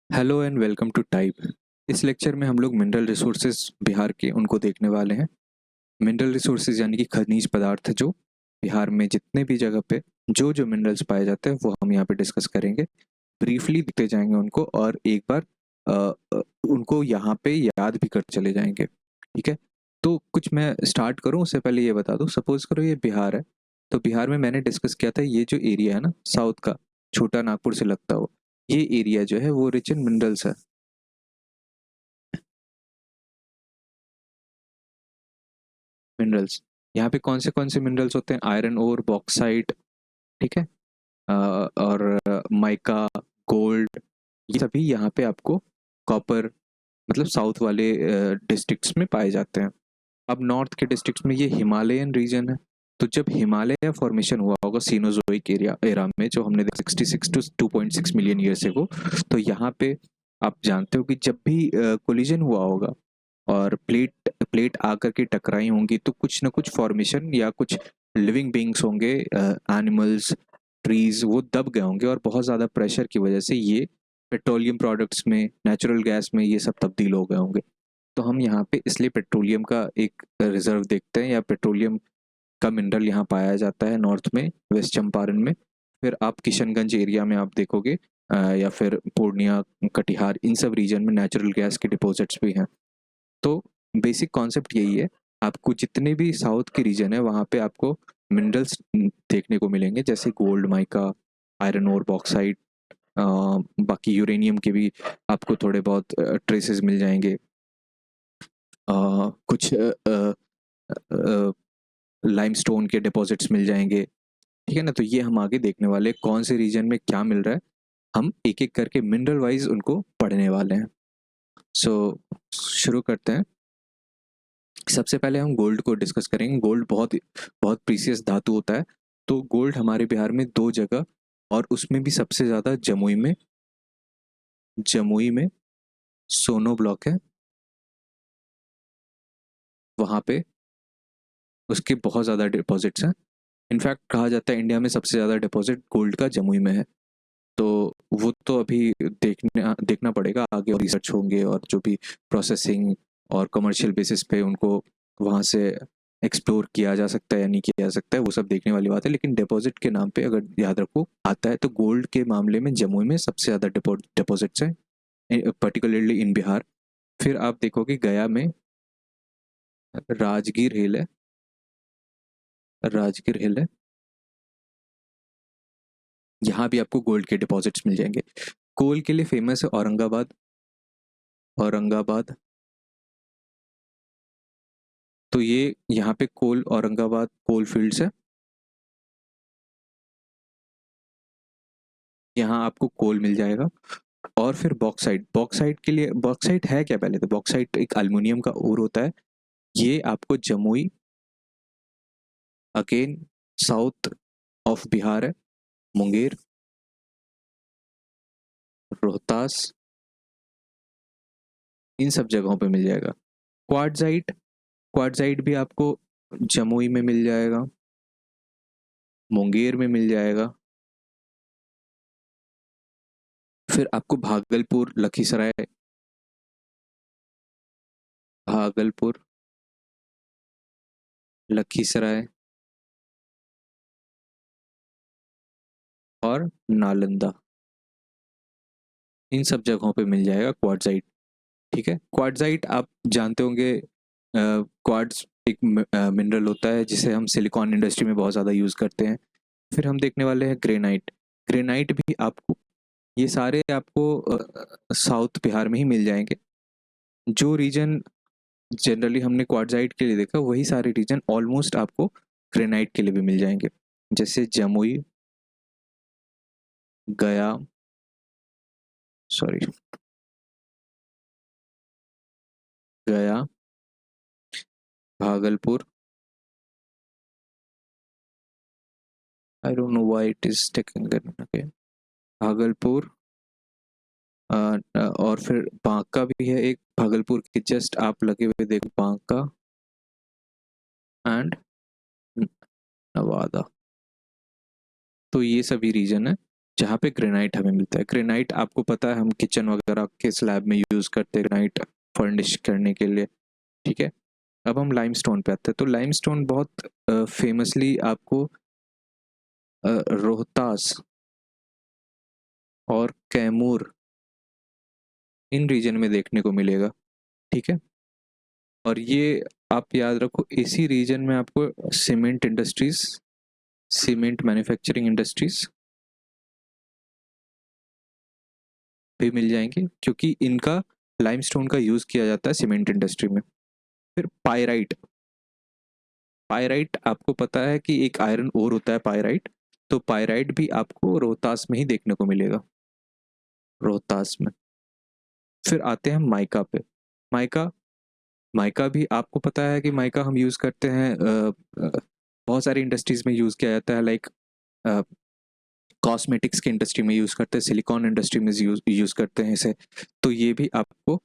Hello and welcome to type. इस lecture में हम लोग मिनरल रिसोर्सेज बिहार के उनको देखने वाले हैं। मिनरल रिसोर्सेज यानी कि खनिज पदार्थ जो बिहार में जितने भी जगह पे जो जो मिनरल्स पाए जाते हैं वो हम यहाँ पे डिस्कस करेंगे। ब्रीफली देखते जाएंगे उनको और एक बार उनको यहाँ पे याद भी करते चले जाएंगे। ठीक है, तो कुछ मैं स्टार्ट करूँ उससे पहले ये बता दूँ, सपोज करो ये बिहार है। तो बिहार में मैंने डिस्कस किया था ये जो एरिया है ना साउथ का, छोटा नागपुर से लगता हो, ये एरिया जो है वो रिच इन मिनरल्स है। मिनरल्स, यहाँ पे कौन से मिनरल्स होते हैं? आयरन ओर, बॉक्साइट, ठीक है, और माइका, गोल्ड, ये सभी यहाँ पे आपको, कॉपर, मतलब साउथ वाले डिस्ट्रिक्ट्स में पाए जाते हैं। अब नॉर्थ के डिस्ट्रिक्ट्स में ये हिमालयन रीजन है। तो जब हिमालय फॉर्मेशन हुआ होगा सीनोजोइक एरिया एरा में, जो हमने देखा 66 टू 2.6 मिलियन ईयर से को, तो यहाँ पे आप जानते हो कि जब भी कोलिजन हुआ होगा और प्लेट प्लेट आकर के टकराई होंगी तो कुछ ना कुछ फॉर्मेशन या कुछ लिविंग बींग्स होंगे, एनिमल्स, ट्रीज, वो दब गए होंगे और बहुत ज़्यादा प्रेशर की वजह से ये पेट्रोलियम प्रोडक्ट्स में, नेचुरल गैस में ये सब तब्दील हो गए होंगे। तो हम यहाँ पे इसलिए पेट्रोलियम का एक रिजर्व देखते हैं, या पेट्रोलियम का मिनरल यहाँ पाया जाता है नॉर्थ में, वेस्ट चंपारण में। फिर आप किशनगंज एरिया में आप देखोगे, या फिर पूर्णिया, कटिहार, इन सब रीजन में नेचुरल गैस के डिपॉजिट्स भी हैं। तो बेसिक कॉन्सेप्ट यही है, आपको जितने भी साउथ के रीजन है वहाँ पे आपको मिनरल्स देखने को मिलेंगे, जैसे gold, mica, iron ore, bauxite, बाकी यूरेनियम के भी आपको थोड़े बहुत ट्रेसेस मिल जाएंगे। कुछ लाइमस्टोन के डिपॉजिट्स मिल जाएंगे। ठीक है ना, तो ये हम आगे देखने वाले हैं, कौन से रीजन में क्या मिल रहा है। हम एक एक करके मिनरल वाइज उनको पढ़ने वाले हैं। सो शुरू करते हैं। सबसे पहले हम गोल्ड को डिस्कस करेंगे। गोल्ड बहुत बहुत प्रीसियस धातु होता है। तो गोल्ड हमारे बिहार में दो जगह, और उसमें भी सबसे ज़्यादा जमुई में सोनो ब्लॉक है, वहाँ पे उसके बहुत ज़्यादा डिपॉजिट्स हैं। इनफैक्ट कहा जाता है इंडिया में सबसे ज़्यादा डिपॉजिट गोल्ड का जमुई में है। तो वो तो अभी देखना देखना पड़ेगा आगे, और रिसर्च होंगे और जो भी प्रोसेसिंग और कमर्शियल बेसिस पे उनको वहाँ से एक्सप्लोर किया जा सकता है या नहीं किया जा सकता है, वो सब देखने वाली बात है। लेकिन डिपॉजिट के नाम पे अगर याद रखो आता है तो गोल्ड के मामले में जमुई में सबसे ज़्यादा डिपॉजिट्स हैं, पर्टिकुलरली इन बिहार। फिर आप देखोगे गया में राजगीर हिल है, राजगीर हिल है, यहाँ भी आपको गोल्ड के डिपॉजिट्स मिल जाएंगे। कोल के लिए फेमस है औरंगाबाद, औरंगाबाद। तो ये यहाँ पे कोल, औरंगाबाद कोल फील्ड्स है, यहाँ आपको कोल मिल जाएगा। और फिर बॉक्साइट, बॉक्साइट के लिए, बॉक्साइट है क्या? पहले तो बॉक्साइट एक अल्मीनियम का ओर होता है। ये आपको Jamui, again south of Bihar है, मुंगेर, रोहतास, इन सब जगहों पे मिल जाएगा। क्वार्टजाइट, क्वार्टजाइट भी आपको जमुई में मिल जाएगा, मुंगेर में मिल जाएगा। फिर आपको भागलपुर, लखीसराय, भागलपुर, लखीसराय और नालंदा, इन सब जगहों पे मिल जाएगा क्वार्टजाइट। ठीक है, क्वार्टजाइट आप जानते होंगे, क्वार्ट्ज एक मिनरल होता है जिसे हम सिलिकॉन इंडस्ट्री में बहुत ज़्यादा यूज़ करते हैं। फिर हम देखने वाले हैं ग्रेनाइट। ग्रेनाइट भी आपको, ये सारे आपको साउथ बिहार में ही मिल जाएंगे। जो रीजन जनरली हमने क्वार्टजाइट के लिए देखा, वही सारे रीजन ऑलमोस्ट आपको ग्रेनाइट के लिए भी मिल जाएंगे, जैसे जमुई, गया, सॉरी, गया, Bhagalpur, I don't know why it is taking, Bhagalpur, और फिर बांका भी है एक, भागलपुर के जस्ट आप लगे हुए देखो, बांका एंड नवादा। तो ये सभी रीजन है जहाँ पे ग्रेनाइट हमें मिलता है। ग्रेनाइट आपको पता है हम किचन वगैरह के स्लैब में यूज़ करते हैं ग्रेनाइट फर्निश करने के लिए, ठीक है। अब हम लाइमस्टोन पे आते हैं। तो लाइमस्टोन बहुत फेमसली आपको रोहतास और कैमूर इन रीजन में देखने को मिलेगा, ठीक है। और ये आप याद रखो, इसी रीजन में आपको cement industries, cement manufacturing industries भी मिल जाएंगे, क्योंकि इनका लाइमस्टोन का यूज़ किया जाता है सीमेंट इंडस्ट्री में। फिर पायराइट, पायराइट आपको पता है कि एक आयरन ओर होता है पायराइट, तो पायराइट भी आपको रोहतास में ही देखने को मिलेगा, रोहतास में। फिर आते हैं माइका पे। माइका, माइका भी आपको पता है कि माइका हम यूज़ करते हैं बहुत सारी इंडस्ट्रीज में यूज़ किया जाता है, लाइक कॉस्मेटिक्स की इंडस्ट्री में यूज़ करते हैं, सिलिकॉन इंडस्ट्री में यूज़ करते हैं इसे। तो ये भी आपको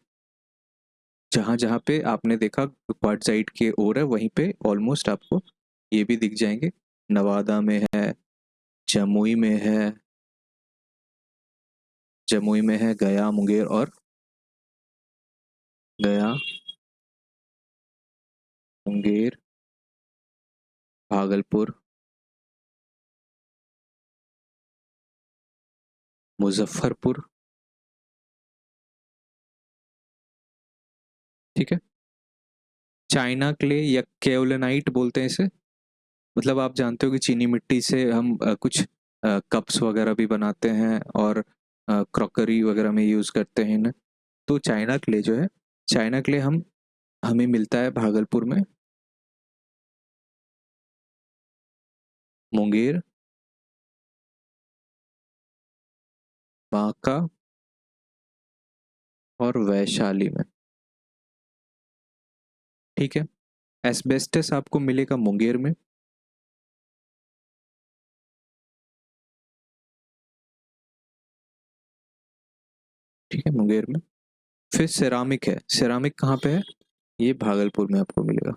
जहाँ जहाँ पे आपने देखा क्वार्टजाइट के ओर है, वहीं पे ऑलमोस्ट आपको ये भी दिख जाएंगे। नवादा में है, जमुई में है, जमुई में है, गया, मुंगेर और गया, मुंगेर, भागलपुर, मुजफ्फरपुर, ठीक है। चाइना क्ले या केओलिनाइट बोलते हैं इसे। मतलब आप जानते हो कि चीनी मिट्टी से हम कुछ कप्स वगैरह भी बनाते हैं और क्रॉकरी वगैरह में यूज़ करते हैं इन्हें। तो चाइना क्ले जो है, चाइना क्ले हम हमें मिलता है भागलपुर में, मुंगेर, बांका और वैशाली में, ठीक है। एस्बेस्टस आपको मिलेगा मुंगेर में, ठीक है, मुंगेर में। फिर सेरामिक है, सेरामिक कहाँ पे है? ये भागलपुर में आपको मिलेगा।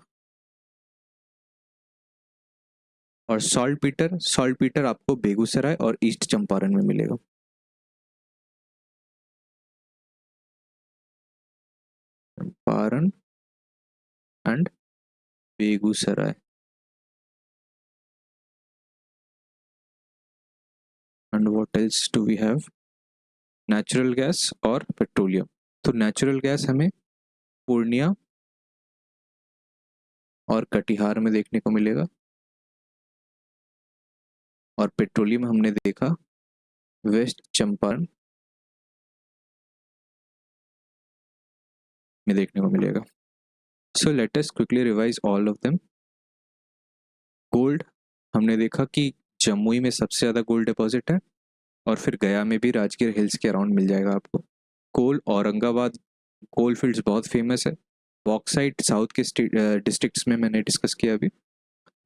और सॉल्ट पीटर, सॉल्ट पीटर आपको बेगूसराय और ईस्ट चंपारण में मिलेगा। Champaran and Begusarai. And what else do we have? Natural gas और पेट्रोलियम। तो नेचुरल गैस हमें पूर्णिया और कटिहार में देखने को मिलेगा, और पेट्रोलियम हमने देखा वेस्ट चंपारण में देखने को मिलेगा। So let us quickly revise all of them. Gold हमने देखा कि जमुई में सबसे ज़्यादा गोल्ड डिपॉजिट है, और फिर गया में भी राजगीर हिल्स के अराउंड मिल जाएगा आपको। कोल, औरंगाबाद कोल फील्ड्स बहुत फेमस है। बॉक्साइट साउथ के डिस्ट्रिक्ट्स में मैंने डिस्कस किया अभी,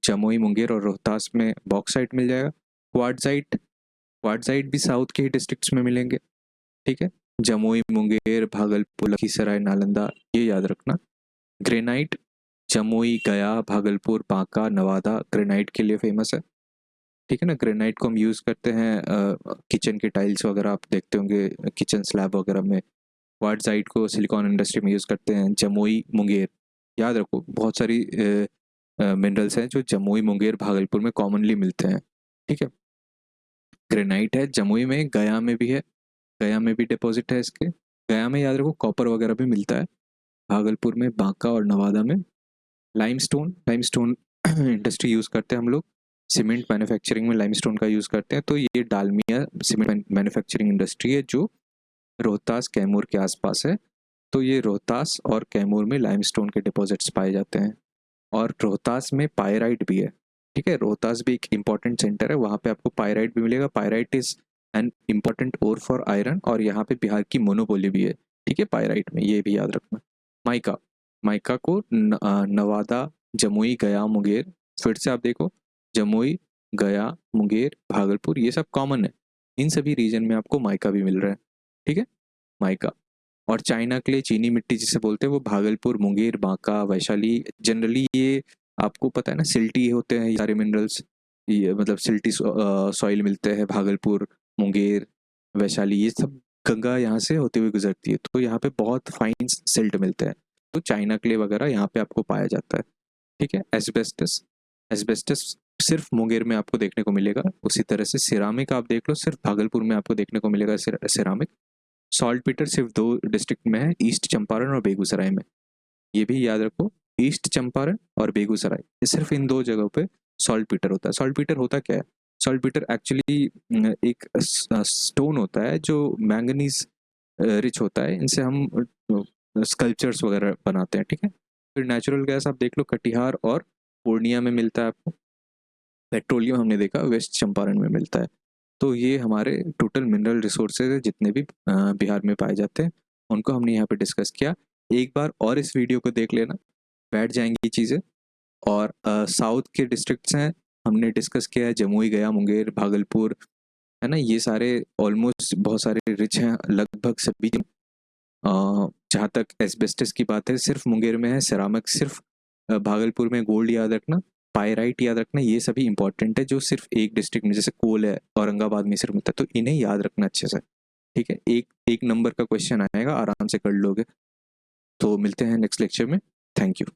जमुई, मुंगेर और रोहतास में बॉक्साइट मिल जाएगा। क्वार्टजाइट, क्वार्टजाइट भी साउथ के ही डिस्ट्रिक्ट्स में मिलेंगे, ठीक है। जमुई, मुंगेर, भागलपुर, लखीसराय, नालंदा, ये याद रखना। ग्रेनाइट, जमुई, गया, भागलपुर, बांका, नवादा ग्रेनाइट के लिए फेमस है, ठीक है ना। ग्रेनाइट को हम यूज़ करते हैं किचन के टाइल्स वगैरह आप देखते होंगे किचन स्लैब वगैरह में। क्वार्टजाइट को सिलिकॉन इंडस्ट्री में यूज़ करते हैं। जमुई, मुंगेर, याद रखो बहुत सारी मिनरल्स हैं जो जमुई, मुंगेर, भागलपुर में कॉमनली मिलते हैं, ठीक है। ग्रेनाइट है जमुई में, गया में भी है, गया में भी डिपॉजिट है इसके। गया में याद रखो कॉपर वगैरह भी मिलता है। भागलपुर में, बांका और नवादा में। लाइमस्टोन, लाइमस्टोन इंडस्ट्री यूज़ करते हैं हम लोग, सीमेंट मैन्युफैक्चरिंग में लाइमस्टोन का यूज़ करते हैं। तो ये डालमिया सीमेंट मैन्युफैक्चरिंग इंडस्ट्री है जो रोहतास कैमूर के आसपास है। तो ये रोहतास और कैमूर में लाइमस्टोन के डिपॉजिट्स पाए जाते हैं। और रोहतास में पायराइट भी है, ठीक है। रोहतास भी एक इम्पॉर्टेंट सेंटर है, वहाँ पे आपको पायराइट भी मिलेगा। Pyrite is an important ore for iron, और यहाँ पे बिहार की मोनोपोली भी है, ठीक है, पायराइट में, ये भी याद रखना। माइका, माइका को नवादा, जमुई, गया, मुंगेर, फिर से आप देखो जमुई, गया, मुंगेर, भागलपुर, ये सब कॉमन है। इन सभी रीजन में आपको माइका भी मिल रहा है, ठीक है, माइका। और चाइना के लिए चीनी मिट्टी जिसे बोलते हैं वो भागलपुर, मुंगेर, बांका, वैशाली, जनरली ये आपको पता है ना, सिल्टी होते हैं ये सारे मिनरल्स, ये मतलब सिल्टी सॉइल मिलते हैं भागलपुर, मुंगेर, वैशाली, ये सब गंगा यहाँ से होते हुए गुजरती है, तो यहाँ पे बहुत फाइन सिल्ट मिलते हैं। तो चाइना क्ले वगैरह यहाँ पे आपको पाया जाता है। ठीक है। एस्बेस्टस, एस्बेस्टस सिर्फ मुंगेर में आपको देखने को मिलेगा। उसी तरह से सिरामिक आप देख लो, सिर्फ भागलपुर में आपको देखने को मिलेगा सिरामिक। सॉल्ट पीटर सिर्फ दो डिस्ट्रिक्ट में है, ईस्ट चंपारण और बेगूसराय में। ये भी याद रखो, ईस्ट चंपारण और बेगूसराय, ये सिर्फ इन दो जगहों पे सॉल्ट पीटर होता है। सॉल्ट पीटर होता क्या है? सॉल्ट पीटर एक्चुअली एक स्टोन होता है जो मैंगनीज रिच होता है, इनसे हम स्कल्पचर्स वगैरह बनाते हैं। ठीक है। फिर नेचुरल गैस आप देख लो, कटिहार और पूर्णिया में मिलता है आपको। पेट्रोलियम हमने देखा वेस्ट चंपारण में मिलता है। तो ये हमारे टोटल मिनरल रिसोर्सेज है जितने भी बिहार में पाए जाते हैं, उनको हमने यहाँ पे डिस्कस किया। एक बार और इस वीडियो को देख लेना, बैठ जाएंगी चीज़ें। और साउथ के डिस्ट्रिक्ट्स हैं, हमने डिस्कस किया है, जमुई, गया, मुंगेर, भागलपुर, है ना, ये सारे ऑलमोस्ट बहुत सारे रिच हैं लगभग सभी। जहाँ तक एस्बेस्टस की बात है, सिर्फ मुंगेर में है। सेरामिक सिर्फ भागलपुर में। गोल्ड याद रखना, पायराइट याद रखना, ये सभी इंपॉर्टेंट है जो सिर्फ एक डिस्ट्रिक्ट में, जैसे कोल है औरंगाबाद में सिर्फ मिलता है, तो इन्हें याद रखना अच्छे से। ठीक है। एक एक नंबर का क्वेश्चन आएगा, आराम से कर लोगे। तो मिलते हैं नेक्स्ट लेक्चर में। Thank you.